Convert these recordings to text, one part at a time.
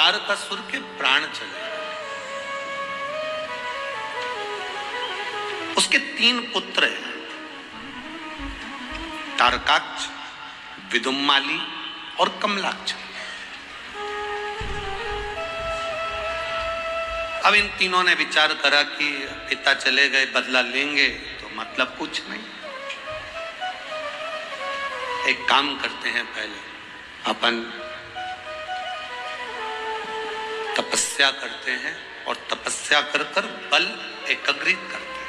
तारकासुर के प्राण चले गए। उसके 3 पुत्र हैं, तारकाक्ष, विदुम्माली और कमलाक्ष। अब इन तीनों ने विचार करा कि पिता चले गए, बदला लेंगे तो मतलब कुछ नहीं। एक काम करते हैं, पहले अपन तपस्या करते हैं और तपस्या कर कर बल एकत्रित करते हैं।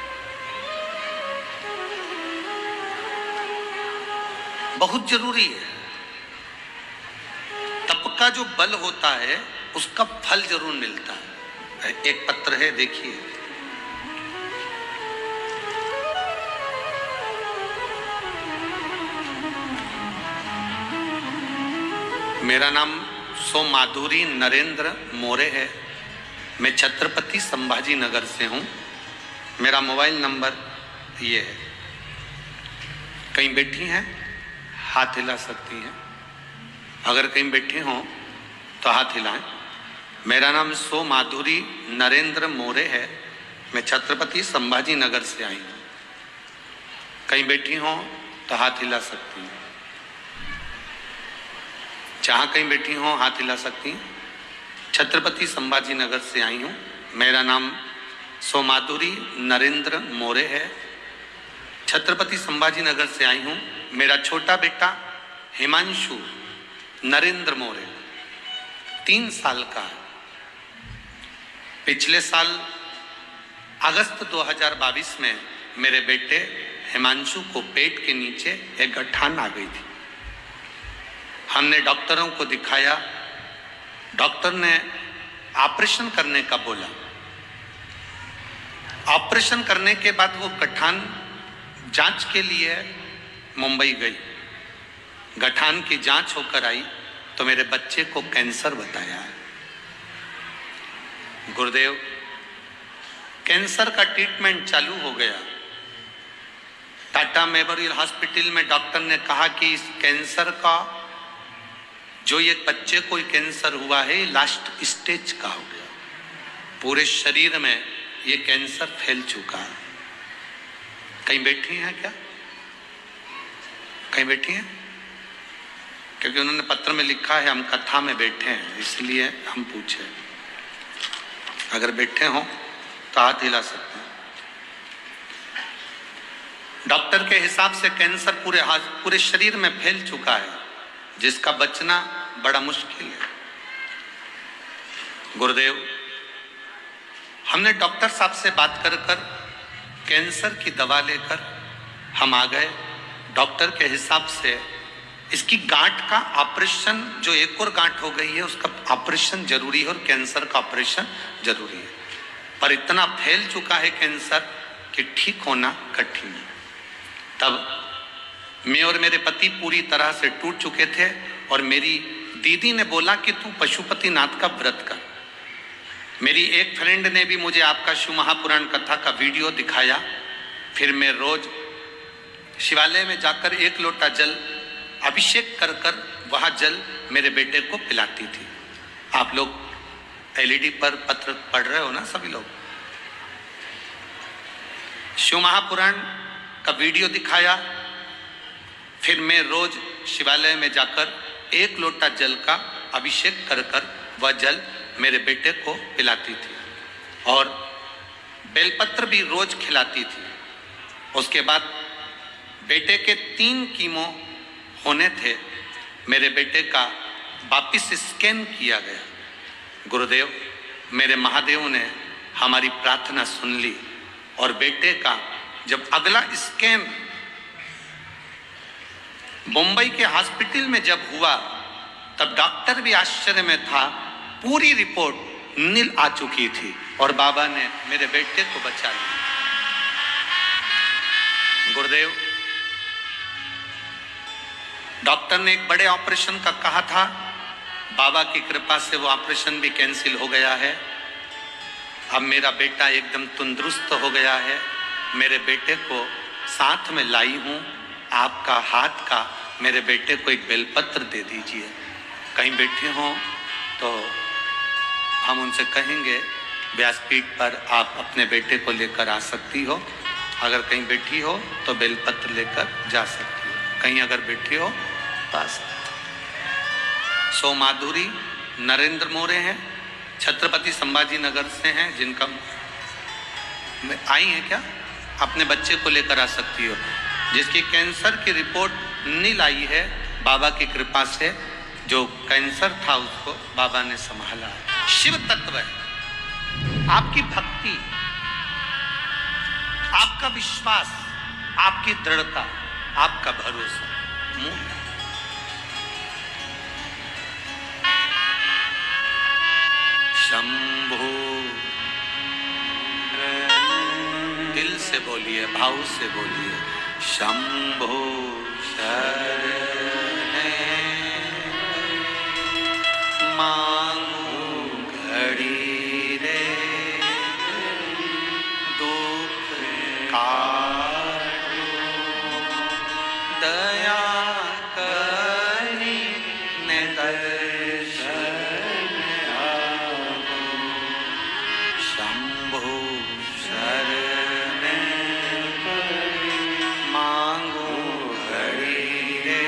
बहुत जरूरी है। तप का जो बल होता है उसका फल जरूर मिलता है। एक पत्र है, देखिए। मेरा नाम सो माधुरी नरेंद्र मोरे है। मैं छत्रपति संभाजी नगर से हूं। मेरा मोबाइल नंबर ये है। कहीं बैठी हैं, हाथ हिला सकती हैं। अगर कहीं बैठे हो तो हाथ हिलाएं। मेरा नाम सो माधुरी नरेंद्र मोरे है। मैं छत्रपति संभाजी नगर से आई हूँ। कहीं बैठी हो तो हाथ हिला सकती हैं। जहाँ कहीं बैठी हो हाथ हिला सकती हैं। छत्रपति संभाजी नगर से आई हूँ। मेरा नाम सो माधुरी नरेंद्र मोरे है। छत्रपति संभाजी नगर से आई हूँ। मेरा छोटा बेटा हिमांशु नरेंद्र मोरे 3 साल का है। पिछले साल अगस्त 2022 में मेरे बेटे हिमांशु को पेट के नीचे एक गठान आ गई थी। हमने डॉक्टरों को दिखाया। डॉक्टर ने ऑपरेशन करने का बोला। ऑपरेशन करने के बाद वो गठान जांच के लिए मुंबई गई। गठान की जांच होकर आई तो मेरे बच्चे को कैंसर बताया है। गुरुदेव, कैंसर का ट्रीटमेंट चालू हो गया। टाटा मेमोरियल हॉस्पिटल में डॉक्टर ने कहा कि इस कैंसर का, जो ये बच्चे को कैंसर हुआ है, लास्ट स्टेज का हो गया। पूरे शरीर में ये कैंसर फैल चुका है। कहीं बैठी हैं क्या? कहीं बैठी हैं? क्योंकि उन्होंने पत्र में लिखा है हम कथा में बैठे हैं, इसलिए हम पूछे। अगर बैठे हो तो हाथ हिला सकते हैं। डॉक्टर के हिसाब से कैंसर पूरे शरीर में फैल चुका है, जिसका बचना बड़ा मुश्किल है। गुरुदेव, हमने डॉक्टर साहब से बात कर कैंसर की दवा लेकर हम आ गए। डॉक्टर के हिसाब से इसकी गांठ का ऑपरेशन, जो एक और गांठ हो गई है, उसका ऑपरेशन जरूरी है और कैंसर का ऑपरेशन जरूरी है। पर इतना फैल चुका है कैंसर कि ठीक होना कठिन है। तब मैं और मेरे पति पूरी तरह से टूट चुके थे और मेरी दीदी ने बोला कि तू पशुपतिनाथ का व्रत कर। मेरी एक फ्रेंड ने भी मुझे आपका शिव महापुराण कथा का वीडियो दिखाया। फिर मैं रोज शिवालय में जाकर 1 लोटा जल अभिषेक कर कर वह जल मेरे बेटे को पिलाती थी। आप लोग एलईडी पर पत्र पढ़ रहे हो ना सभी लोग। शिव महापुराण का वीडियो दिखाया। फिर मैं रोज शिवालय में जाकर 1 लोटा जल का अभिषेक कर कर वह जल मेरे बेटे को पिलाती थी और बेलपत्र भी रोज खिलाती थी। उसके बाद बेटे के 3 कीमो होने थे। मेरे बेटे का वापिस स्कैन किया गया। गुरुदेव, मेरे महादेव ने हमारी प्रार्थना सुन ली और बेटे का जब अगला स्कैन मुंबई के हॉस्पिटल में जब हुआ, तब डॉक्टर भी आश्चर्य में था। पूरी रिपोर्ट नील आ चुकी थी और बाबा ने मेरे बेटे को बचा लिया। गुरुदेव, डॉक्टर ने एक बड़े ऑपरेशन का कहा था। बाबा की कृपा से वो ऑपरेशन भी कैंसिल हो गया है। अब मेरा बेटा एकदम तंदुरुस्त हो गया है। मेरे बेटे को साथ में लाई हूँ। आपका हाथ का मेरे बेटे को एक बेलपत्र दे दीजिए। कहीं बैठे हो तो हम उनसे कहेंगे व्यासपीठ पर आप अपने बेटे को लेकर आ सकती हो, अगर कहीं बैठी हो तो बेलपत्र लेकर जा सकती हो, कहीं अगर बैठी हो तो आ सकती हो। सो माधुरी नरेंद्र मोरे हैं, छत्रपति संभाजी नगर से हैं, जिनका आई है क्या, अपने बच्चे को लेकर आ सकती हो, जिसकी कैंसर की रिपोर्ट नील आई है बाबा की कृपा से। जो कैंसर था उसको बाबा ने संभाला। शिव तत्व है, आपकी भक्ति, आपका विश्वास, आपकी दृढ़ता, आपका भरोसा मूल है। शंभो, दिल से बोलिए, भाव से बोलिए, शंभो शरणे मांगू घड़ी रे दुख काटो, दया करी ने दर्शन आपो, शंभो शरणे मांगो घड़ी रे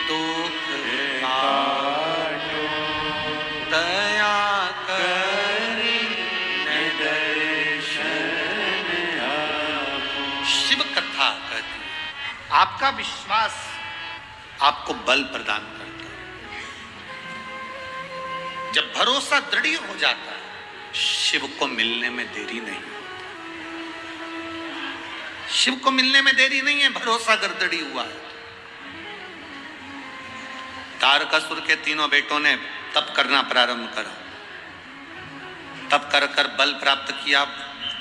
दुख काटो, दया करी ने दर्शन आपो। शिव कथा कहती है आपका विश्वास आपको बल प्रदान करता है। जब भरोसा दृढ़ हो जाता है, शिव को मिलने में देरी नहीं। शिव को मिलने में देरी नहीं है, भरोसा अगर दृढ़ हुआ है। तारकासुर के तीनों बेटों ने तप करना प्रारंभ करा, तप कर कर बल प्राप्त किया,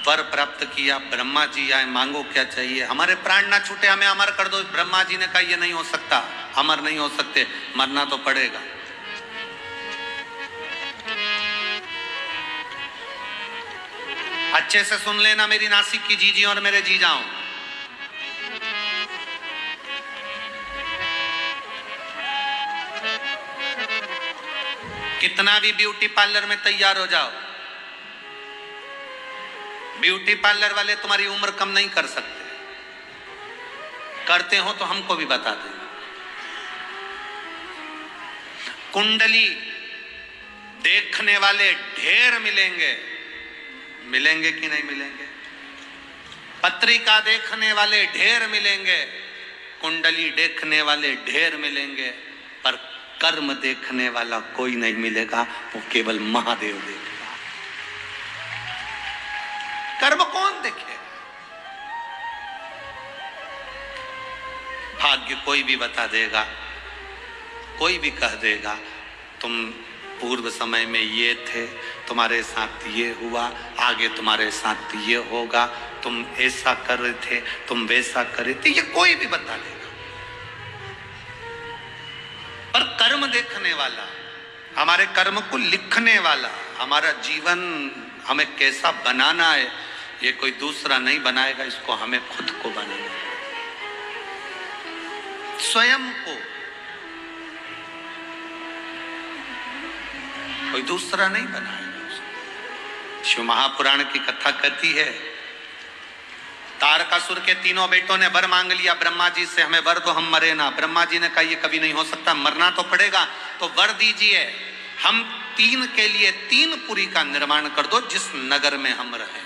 वर प्राप्त किया। ब्रह्मा जी आए, मांगो क्या चाहिए, हमारे प्राण ना छूटे, हमें अमर कर दो। ब्रह्मा जी ने कहा ये नहीं हो सकता, अमर नहीं हो सकते, मरना तो पड़ेगा। अच्छे से सुन लेना मेरी नासिक की जीजी और मेरे जीजाओं, कितना भी ब्यूटी पार्लर में तैयार हो जाओ, ब्यूटी पार्लर वाले तुम्हारी उम्र कम नहीं कर सकते। करते हो तो हमको भी बता देना। कुंडली देखने वाले ढेर मिलेंगे, मिलेंगे कि नहीं मिलेंगे? पत्रिका देखने वाले ढेर मिलेंगे, कुंडली देखने वाले ढेर मिलेंगे, पर कर्म देखने वाला कोई नहीं मिलेगा, वो केवल महादेव देखेगा। कर्म कौन देखे? भाग्य कोई भी बता देगा, कोई भी कह देगा तुम पूर्व समय में ये थे, तुम्हारे साथ ये हुआ, आगे तुम्हारे साथ ये होगा, तुम ऐसा कर रहे थे, तुम वैसा कर रहे थे, ये कोई भी बता देगा। पर कर्म देखने वाला, हमारे कर्म को लिखने वाला, हमारा जीवन हमें कैसा बनाना है, ये कोई दूसरा नहीं बनाएगा, इसको हमें खुद को बनाना है, स्वयं को। कोई दूसरा नहीं बनाएगा। शिव महापुराण की कथा कहती है, तारकासुर के तीनों बेटों ने वर मांग लिया ब्रह्मा जी से, हमें वर दो, हम मरे ना। ब्रह्मा जी ने कहा ये कभी नहीं हो सकता, मरना तो पड़ेगा, तो वर दीजिए, हम तीन के लिए तीन पुरी का निर्माण कर दो जिस नगर में हम रहे।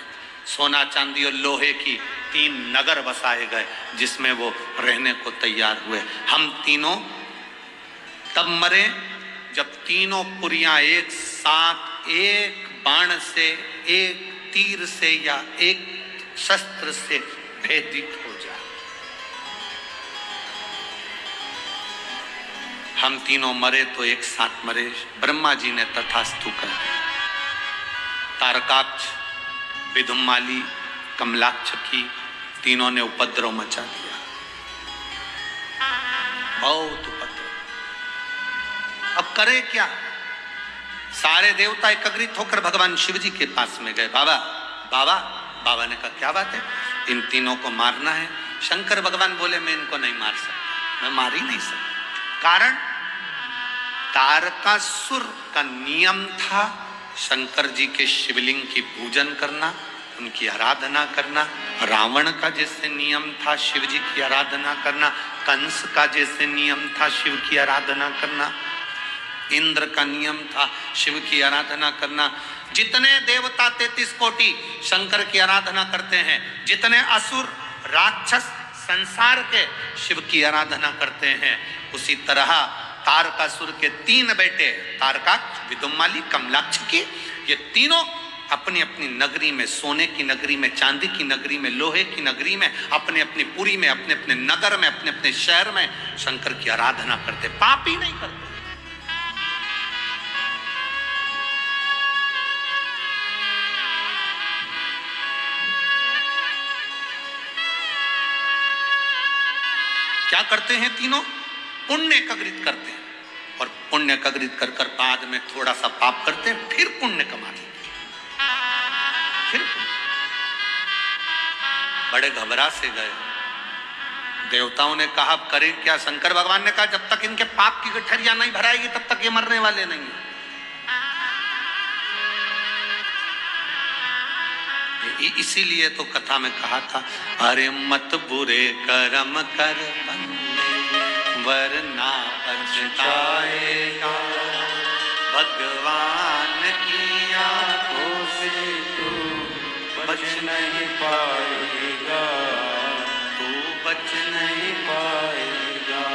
सोना चांदी और लोहे की तीन नगर बसाए गए जिसमें वो रहने को तैयार हुए। हम तीनों तब मरे जब तीनों पुरियां एक साथ एक बाण से, एक तीर से या एक शस्त्र से भेदित हो जाए। हम तीनों मरे तो एक साथ मरे। ब्रह्मा जी ने तथास्तु कर दिया। तारकाक्ष, विधुमाली, कमलाक्ष की तीनों ने उपद्रव मचा दिया, बहुत उपद्रव। अब करे क्या? सारे देवता एकत्रित होकर भगवान शिव जी के पास में गए। बाबा बाबा बाबा ने कहा क्या बात है, इन तीनों को मारना है। शंकर भगवान बोले मैं इनको नहीं मार सकता, मैं मार ही नहीं सकता। कारण तारकासुर का नियम था शंकर जी के शिवलिंग की पूजन करना, उनकी आराधना करना। रावण का जैसे नियम था शिव जी की आराधना करना, कंस का जैसे नियम था शिव की आराधना करना, इंद्र का नियम था शिव की आराधना करना। जितने देवता 33 कोटि शंकर की आराधना करते हैं, जितने असुर राक्षस संसार के शिव की आराधना करते हैं, उसी तरह तारकासुर के 3 बेटे तारकाक्ष, विदुम्माली, कमलाक्ष के, ये तीनों अपनी अपनी नगरी में, सोने की नगरी में, चांदी की नगरी में, लोहे की नगरी में, अपने अपनी पुरी में, अपने अपने नगर में, अपने अपने शहर में शंकर की आराधना करते, पाप ही नहीं करते। क्या करते हैं तीनों? पुण्य एकत्रित करते हैं, और पुण्य एकत्रित कर कर बाद में थोड़ा सा पाप करते हैं, फिर पुण्य कमाते हैं। फिर बड़े घबरा से गए। देवताओं ने कहा करे क्या? शंकर भगवान ने कहा जब तक इनके पाप की गठरियां नहीं भराएगी तब तक ये मरने वाले नहीं है। इसीलिए तो कथा में कहा था, अरे मत बुरे कर्म कर बंदे वरना पछताएगा, भगवान की आंखों से तू बच नहीं पाएगा, तू बच नहीं पाएगा।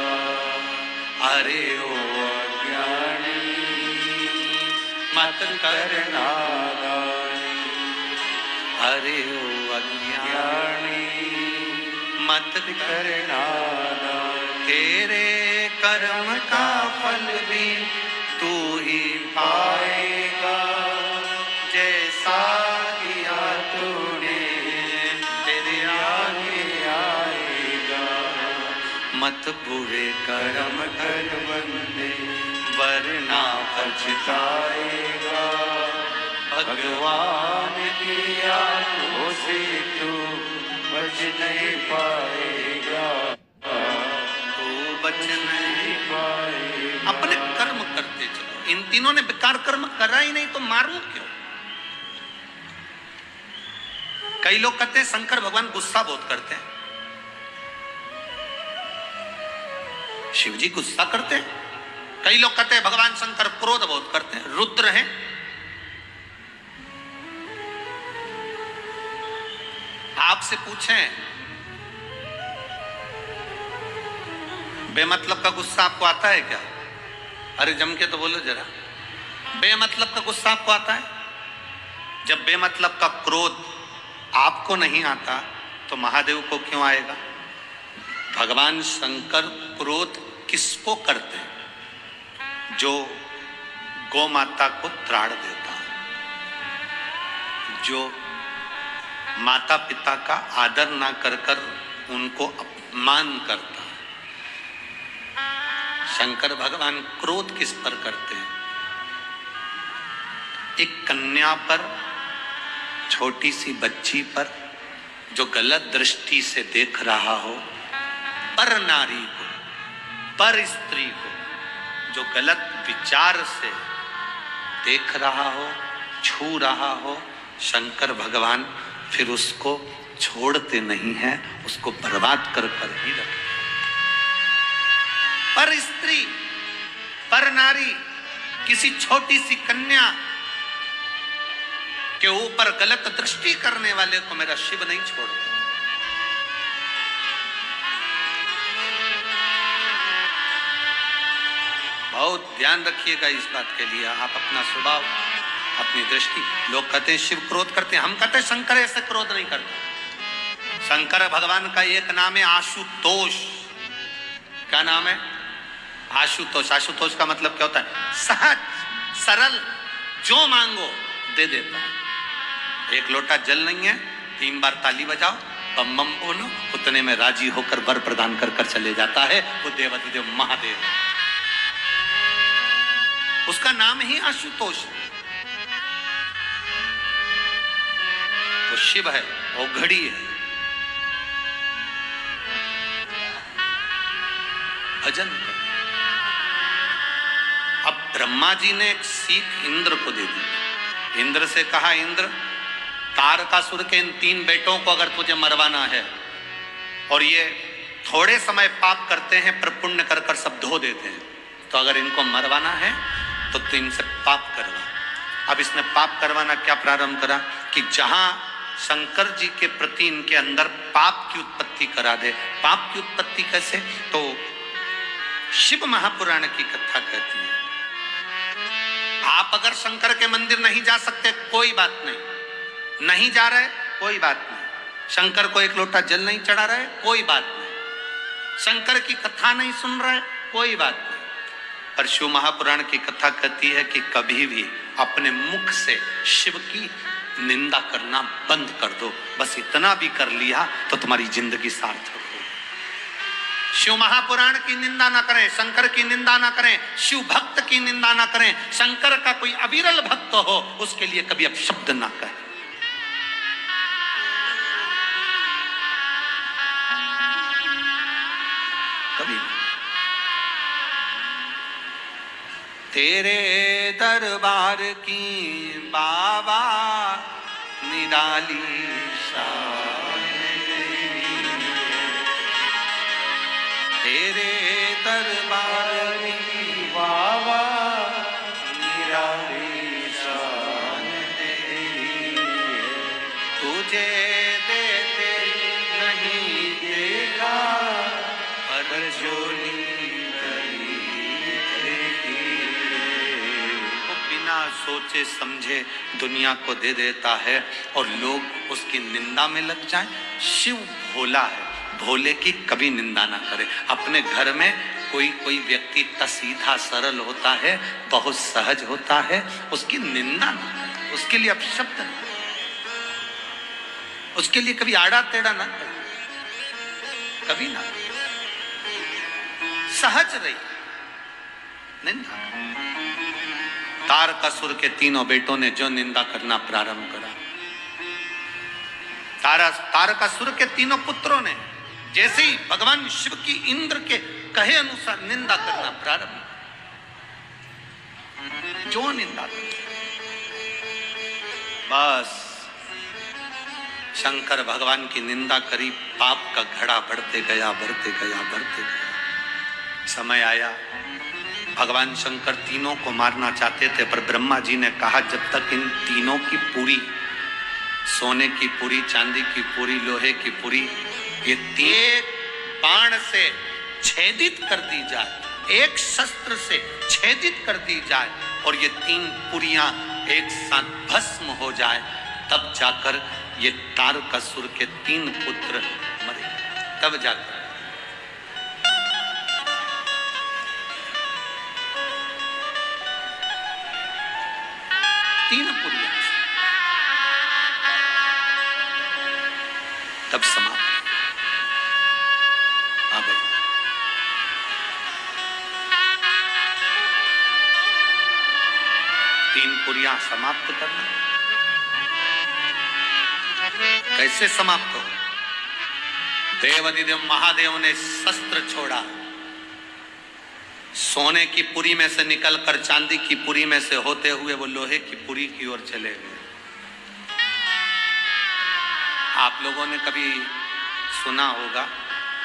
अरे ओ अज्ञानी मत करना, अरे ओ अज्ञानी मत करना, तेरे कर्म का फल भी तू ही पाएगा, जैसा किया तूने तेरे आगे आएगा। मत बुरे कर्म कर बंदे वरना पछताएगा, भगवान की आंखों से तू बच नहीं पाएगा, तू बच नहीं पाएगा। अपने कर्म करते चलो। इन तीनों ने बेकार कर्म करा ही नहीं तो मारूं क्यों? कई लोग कहते हैं शंकर भगवान गुस्सा बहुत करते हैं। शिव जी गुस्सा करते हैं। कई लोग कहते हैं भगवान शंकर क्रोध बहुत करते हैं। रुद्र हैं। आपसे पूछें बेमतलब का गुस्सा आपको आता है क्या? अरे जम के तो बोलो जरा, बेमतलब का गुस्सा आपको आता है? जब बेमतलब का क्रोध आपको नहीं आता तो महादेव को क्यों आएगा? भगवान शंकर क्रोध किसको करते हैं? जो गौ माता को त्राण देता, जो माता पिता का आदर ना कर कर उनको अपमान करता। शंकर भगवान क्रोध किस पर करते हैं? एक कन्या पर, छोटी सी बच्ची पर जो गलत दृष्टि से देख रहा हो, पर नारी को, पर स्त्री को जो गलत विचार से देख रहा हो, छू रहा हो, शंकर भगवान फिर उसको छोड़ते नहीं हैं, उसको बर्बाद कर कर ही रखते। पर स्त्री, पर नारी, किसी छोटी सी कन्या के ऊपर गलत दृष्टि करने वाले को मेरा शिव नहीं छोड़ता। बहुत ध्यान रखिएगा इस बात के लिए। आप अपना स्वभाव, अपनी दृष्टि, लोग कहते हैं शिव क्रोध करते हैं, हम कहते हैं शंकर ऐसे क्रोध नहीं करते। शंकर भगवान का एक नाम है आशुतोष। क्या नाम है? आशुतोष। आशुतोष का मतलब क्या होता है? सहज, सरल, जो मांगो दे देता है। एक लोटा जल नहीं है, 3 बार ताली बजाओ, बम बम बोलो, उतने में राजी होकर वर प्रदान कर कर चले जाता है। वो देवाधिदेव महादेव, उसका नाम ही आशुतोष। वो शिव है, वो घड़ी है। भजन करो। अब ब्रह्मा जी ने एक सीख इंद्र को दे दी। इंद्र से कहा, इंद्र, तारकासुर के इन 3 बेटों को अगर तुझे मरवाना है और ये थोड़े समय पाप करते हैं पर पुण्य कर कर सब धो देते हैं, तो अगर इनको मरवाना है तो तू इनसे पाप करवा। अब इसने पाप करवाना क्या प्रारंभ करा कि जहां शंकर जी के प्रति इनके अंदर पाप की उत्पत्ति करा दे। पाप की उत्पत्ति कैसे? तो शिव महापुराण की कथा कहती है, आप अगर शंकर के मंदिर नहीं जा सकते कोई बात नहीं, नहीं जा रहे कोई बात नहीं, शंकर को 1 लोटा जल नहीं चढ़ा रहे कोई बात नहीं, शंकर की कथा नहीं सुन रहे कोई बात नहीं, पर शिव महापुराण की कथा कहती है कि कभी भी अपने मुख से शिव की निंदा करना बंद कर दो। बस इतना भी कर लिया तो तुम्हारी जिंदगी सार्थक हो। शिव महापुराण की निंदा ना करें, शंकर की निंदा ना करें, शिव भक्त की निंदा ना करें। शंकर का कोई अविरल भक्त हो उसके लिए कभी अपशब्द ना कहें। कभी तेरे दरबार की बाबा निराली शान तेरे दरबार की बाबा निराली शान तेरी, तुझे देते नहीं देखा पर जोली सोचे समझे दुनिया को दे देता है और लोग उसकी निंदा में लग जाएं। शिव भोला है, भोले की कभी निंदा ना करे। अपने घर में कोई व्यक्ति सीधा सरल होता है, बहुत सहज होता है, उसकी निंदा ना करे, उसके लिए अपशब्द ना, उसके लिए कभी आड़ा टेढ़ा ना करे, कभी ना, सहज रही निंदा। तारकासुर के 3 बेटों ने जो निंदा करना प्रारंभ करा, तारकासुर के 3 पुत्रों ने जैसे ही भगवान शिव की इंद्र के कहे अनुसार निंदा करना प्रारंभ, जो निंदा बस शंकर भगवान की निंदा करी, पाप का घड़ा बढ़ते गया, बढ़ते गया, बढ़ते गया। समय आया भगवान शंकर 3 को मारना चाहते थे, पर ब्रह्मा जी ने कहा जब तक इन 3 की पूरी, सोने की पूरी, चांदी की पूरी, लोहे की पूरी, ये 3 बाण से छेदित कर दी जाए, एक शस्त्र से छेदित कर दी जाए और ये 3 पुरियां एक साथ भस्म हो जाए, तब जाकर ये तारकासुर के 3 पुत्र मरे। तब जाकर 3 पुरियां तब समाप्त। अब 3 पुरियां समाप्त करना कैसे समाप्त हो? देवाधिदेव महादेव ने शस्त्र छोड़ा, सोने की पुरी में से निकलकर चांदी की पुरी में से होते हुए वो लोहे की पुरी की ओर चले गए। आप लोगों ने कभी सुना होगा,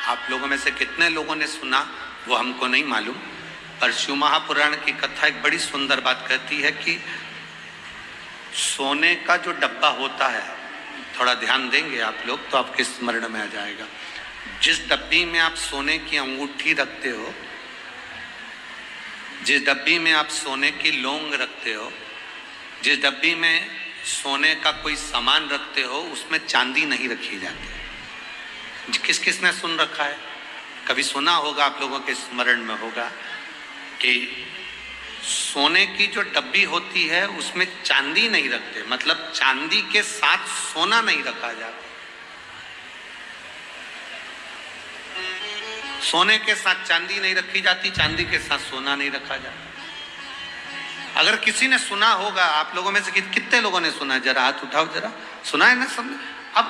आप लोगों में से कितने लोगों ने सुना वो हमको नहीं मालूम, पर शिव महापुराण की कथा एक बड़ी सुंदर बात कहती है कि सोने का जो डब्बा होता है, थोड़ा ध्यान देंगे आप लोग तो आपके स्मरण में आ जाएगा। जिस डब्बी में आप सोने की अंगूठी रखते हो, जिस डब्बी में आप सोने की लौंग रखते हो, जिस डब्बी में सोने का कोई सामान रखते हो, उसमें चांदी नहीं रखी जाती। किस किस ने सुन रखा है? कभी सुना होगा, आप लोगों के स्मरण में होगा कि सोने की जो डब्बी होती है उसमें चांदी नहीं रखते, मतलब चांदी के साथ सोना नहीं रखा जाता। सोने के साथ चांदी नहीं रखी जाती, चांदी के साथ सोना नहीं रखा जाता। अगर किसी ने सुना होगा, आप लोगों में से कितने लोगों ने सुना? जरा हाथ उठाओ, जरा सुना है ना सब। अब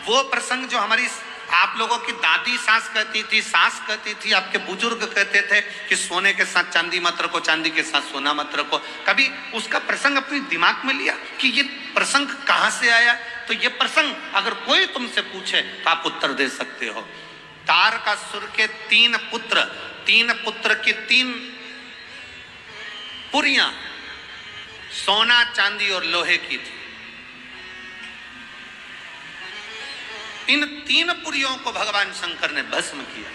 वो प्रसंग जो हमारी आप लोगों की दादी सास कहती थी, सास कहती थी, आपके बुजुर्ग कहते थे कि सोने के साथ चांदी मत रखो, चांदी के साथ सोना मत रखो। कभी उसका प्रसंग अपने दिमाग में लिया कि ये प्रसंग कहां से आया? तो ये प्रसंग अगर कोई तुमसे पूछे तो आप उत्तर दे सकते हो। तारकासुर के तीन पुत्र की 3 पुरियां सोना, चांदी और लोहे की थी। इन 3 पुरियों को भगवान शंकर ने भस्म किया।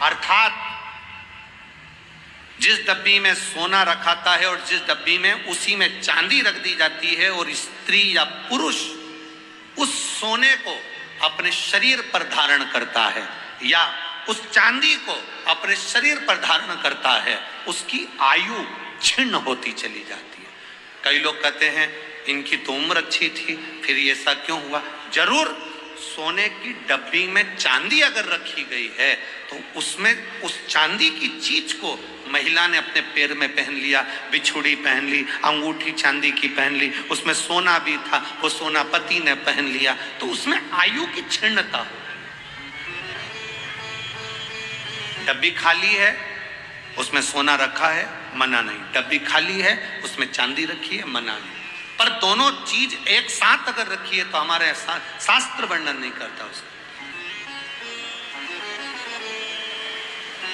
अर्थात जिस डब्बी में सोना रखाता है और जिस डब्बी में उसी में चांदी रख दी जाती है, और स्त्री या पुरुष उस सोने को अपने शरीर पर धारण करता है या उस चांदी को अपने शरीर पर धारण करता है, उसकी आयु क्षीण होती चली जाती है। कई लोग कहते हैं इनकी तो उम्र अच्छी थी, फिर ये ऐसा क्यों हुआ? जरूर सोने की डब्बी में चांदी अगर रखी गई है तो उसमें उस चांदी की चीज को महिला ने अपने पैर में पहन लिया, बिछुड़ी पहन ली, अंगूठी चांदी की पहन ली, उसमें सोना भी था, वो सोना पति ने पहन लिया, तो उसमें आयु की क्षीणता हो। डब्बी खाली है, उसमें सोना रखा है, मना नहीं। डब्बी खाली है, उसमें चांदी रखी है, मना नहीं। पर दोनों चीज एक साथ अगर रखी है तो हमारे शास्त्र वर्णन नहीं करता उसका।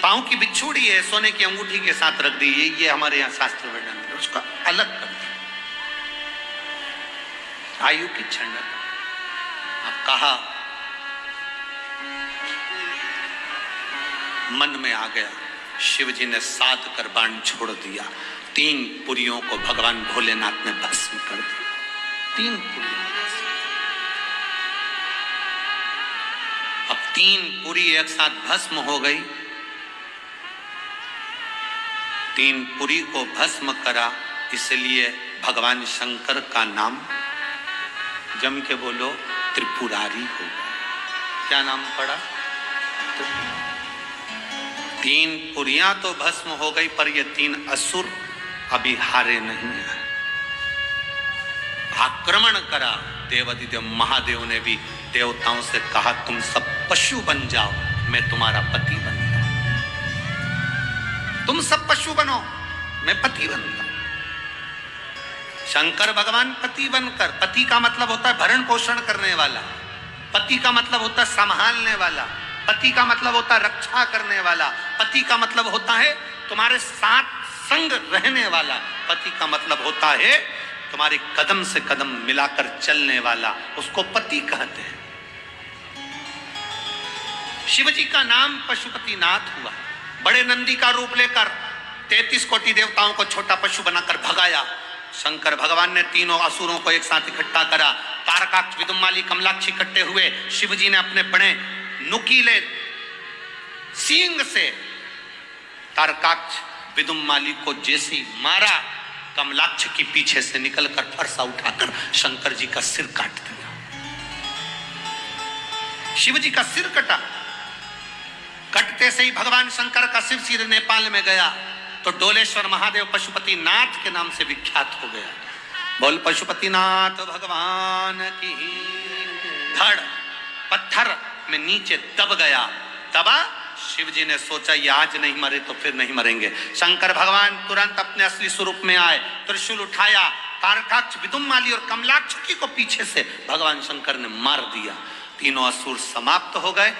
पांव की बिछुड़ी है, सोने की अंगूठी के साथ रख दी, ये हमारे यहाँ शास्त्र वर्णन है, उसका अलग कर दिया। आयु की क्षणता। अब कहा, मन में आ गया, शिव जी ने साध कर बाण छोड़ दिया, 3 पुरियों को भगवान भोलेनाथ ने भस्म कर दिया। 3 पुरियों। अब 3 पुरी एक साथ भस्म हो गई। 3 पुरी को भस्म करा, इसलिए भगवान शंकर का नाम, जम के बोलो, त्रिपुरारी हो गया। क्या नाम पड़ा? 3 पुरियां तो भस्म हो गई, पर ये 3 असुर अभी हारे नहीं है। आक्रमण करा। देवादिदेव महादेव ने भी देवताओं से कहा, तुम सब पशु बन जाओ, मैं तुम्हारा पति बनता हूं। तुम सब पशु बनो, मैं पति बनता हूं। शंकर भगवान पति बनकर, पति का मतलब होता है भरण पोषण करने वाला, पति का मतलब होता है संभालने वाला, पति का मतलब होता है रक्षा करने वाला, पति का मतलब होता है तुम्हारे साथ संग रहने वाला, पति का मतलब होता है तुम्हारे कदम से कदम मिलाकर चलने वाला, उसको पति कहते हैं। शिव जी का नाम पशुपतिनाथ हुआ। बड़े नंदी का रूप लेकर 33 कोटि देवताओं को छोटा पशु बनाकर भगाया। शंकर भगवान ने तीनों असुरों को एक साथ इकट्ठा करा। तारकाक्ष, विदुमाली, कमलाक्ष इकट्ठे हुए। शिव जी ने अपने बड़े नुकीले सींग से तारकाक्ष, विदुमाली को जैसी मारा, कमलाक्ष की पीछे से निकलकर फरसा उठाकर शंकर जी का सिर काट दिया। शिव जी का सिर कटा। कटते से ही भगवान शंकर का सिर सीधे नेपाल में गया तो डोलेश्वर महादेव पशुपतिनाथ के नाम से विख्यात हो गया। बोल पशुपतिनाथ भगवान की। धड़ पत्थर में नीचे दब गया। दबा। शिव जी ने सोचा ये आज नहीं मरे तो फिर नहीं मरेंगे। शंकर भगवान तुरंत अपने असली स्वरूप में आए, त्रिशूल उठाया, तारकाक्ष, विदुमाली और कमलाक्ष को पीछे से भगवान शंकर ने मार दिया। तीनों असुर समाप्त हो गए।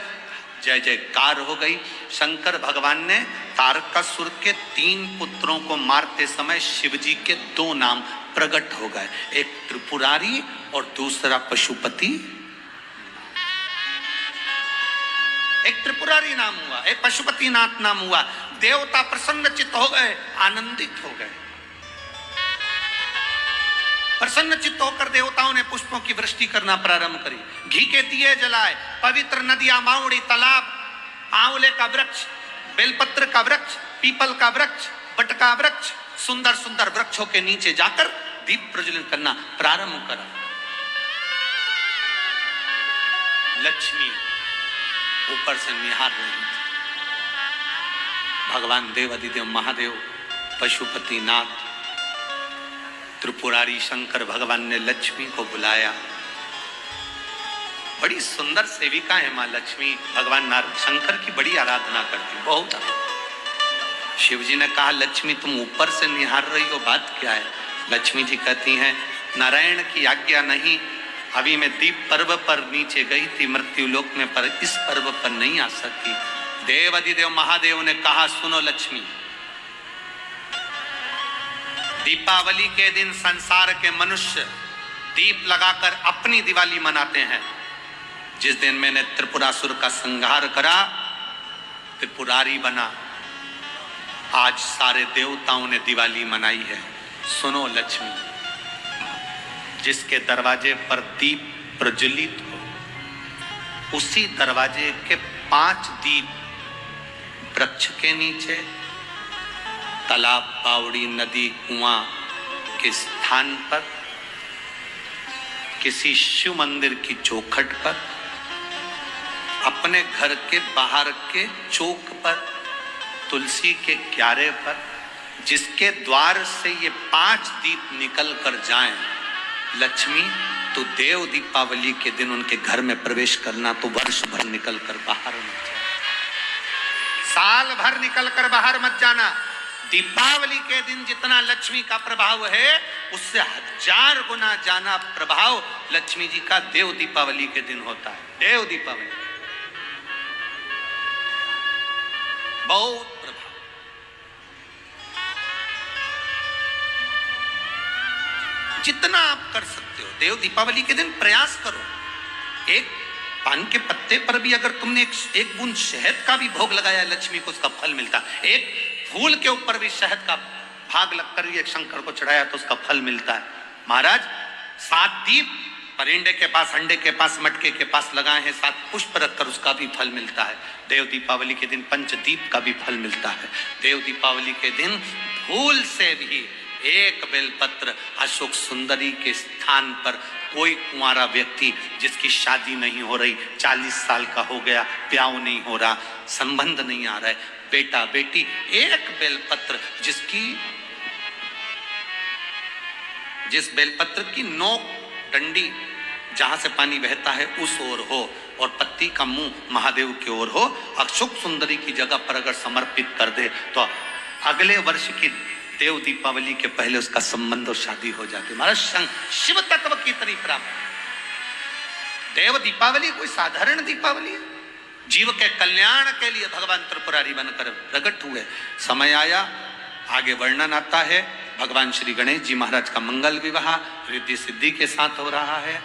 जय जयकार हो गई। शंकर भगवान ने तारकासुर के 3 पुत्रों को मारते समय शिव जी के 2 नाम प्रकट हो गए, एक त्रिपुरारी और दूसरा पशुपति। एक त्रिपुरारी नाम हुआ, एक पशुपतिनाथ नाम हुआ। देवता प्रसन्नचित्त हो गए, आनंदित हो गए। प्रसन्नचित्त होकर देवताओं ने पुष्पों की वृष्टि करना प्रारंभ करी। घी के दिए जलाए। पवित्र नदियां, माउड़ी, तालाब, आंवले का वृक्ष, बेलपत्र का वृक्ष, पीपल का वृक्ष, बट का वृक्ष, सुंदर सुंदर वृक्षों के नीचे जाकर दीप प्रज्वलन करना प्रारंभ करा। लक्ष्मी ऊपर से निहार रही थी। भगवान देवादिदेव महादेव, पशुपतिनाथ, त्रिपुरारी शंकर भगवान ने लक्ष्मी को बुलाया। बड़ी सुंदर सेविका है माँ लक्ष्मी, भगवान नारायण शंकर की बड़ी आराधना करती, बहुत। शिव जी ने कहा लक्ष्मी तुम ऊपर से निहार रही हो, बात क्या है? लक्ष्मी जी कहती हैं नारायण की आज्ञा नहीं, अभी मैं दीप पर्व पर नीचे गई थी मृत्यु लोक में, पर इस पर्व पर नहीं आ सकी। देव अधिदेव महादेव ने कहा सुनो लक्ष्मी, दीपावली के दिन संसार के मनुष्य दीप लगाकर अपनी दिवाली मनाते हैं। जिस दिन मैंने त्रिपुरासुर का संहार करा, त्रिपुरारी बना, आज सारे देवताओं ने दिवाली मनाई है। सुनो लक्ष्मी, जिसके दरवाजे पर दीप प्रज्वलित हो, उसी दरवाजे के 5 दीप वृक्ष के नीचे, तालाब, बावड़ी, नदी, कुआं के स्थान पर, किसी शिव मंदिर की चौखट पर, अपने घर के बाहर के चौक पर, तुलसी के क्यारे पर, जिसके द्वार से ये 5 दीप निकल कर जाएं, लक्ष्मी तो देव दीपावली के दिन उनके घर में प्रवेश करना, तो वर्ष भर निकल कर बाहर मत जाना, साल भर निकल कर बाहर मत जाना। दीपावली के दिन जितना लक्ष्मी का प्रभाव है, उससे 1000 गुना ज्यादा प्रभाव लक्ष्मी जी का देव दीपावली के दिन होता है। देव दीपावली बहुत प्रभाव। जितना आप कर सकते हो देव दीपावली के दिन प्रयास करो। एक पान के पत्ते पर भी अगर तुमने एक बूंद शहद का भी भोग लगाया, लक्ष्मी को उसका फल मिलता है। एक फूल के ऊपर भी शहद का भाग लगकर एक शंकर को चढ़ाया तो उसका फल मिलता है। महाराज 7 दीप परिंदे के पास, अंडे के पास, मटके के पास लगाए हैं, 7 पुष्प रखकर उसका भी फल मिलता है। देव दीपावली के दिन पंचदीप का भी फल मिलता है। देव दीपावली के दिन फूल से भी एक बेलपत्र अशोक सुंदरी के स्थान पर कोई कुंवारा व्यक्ति जिसकी शादी नहीं हो रही, 40 साल का हो गया, ब्याह नहीं हो रहा, संबंध नहीं आ रहा है, बेटा बेटी, एक बेलपत्र जिस बेलपत्र की नोक डंडी जहां से पानी बहता है उस ओर हो और पत्ती का मुंह महादेव की ओर हो, अशोक सुंदरी की जगह पर अगर समर्पित कर दे तो अगले वर्ष की देव दीपावली के पहले उसका संबंध और शादी हो जाती है। महाराज शिव तत्व की तरी प्राप्त। देव दीपावली कोई साधारण दीपावली है, जीव के कल्याण के लिए भगवान त्रिपुरारी बनकर प्रकट हुए। समय आया, आगे वर्णन आता है, भगवान श्री गणेश जी महाराज का मंगल विवाह रिद्धि सिद्धि के साथ हो रहा है।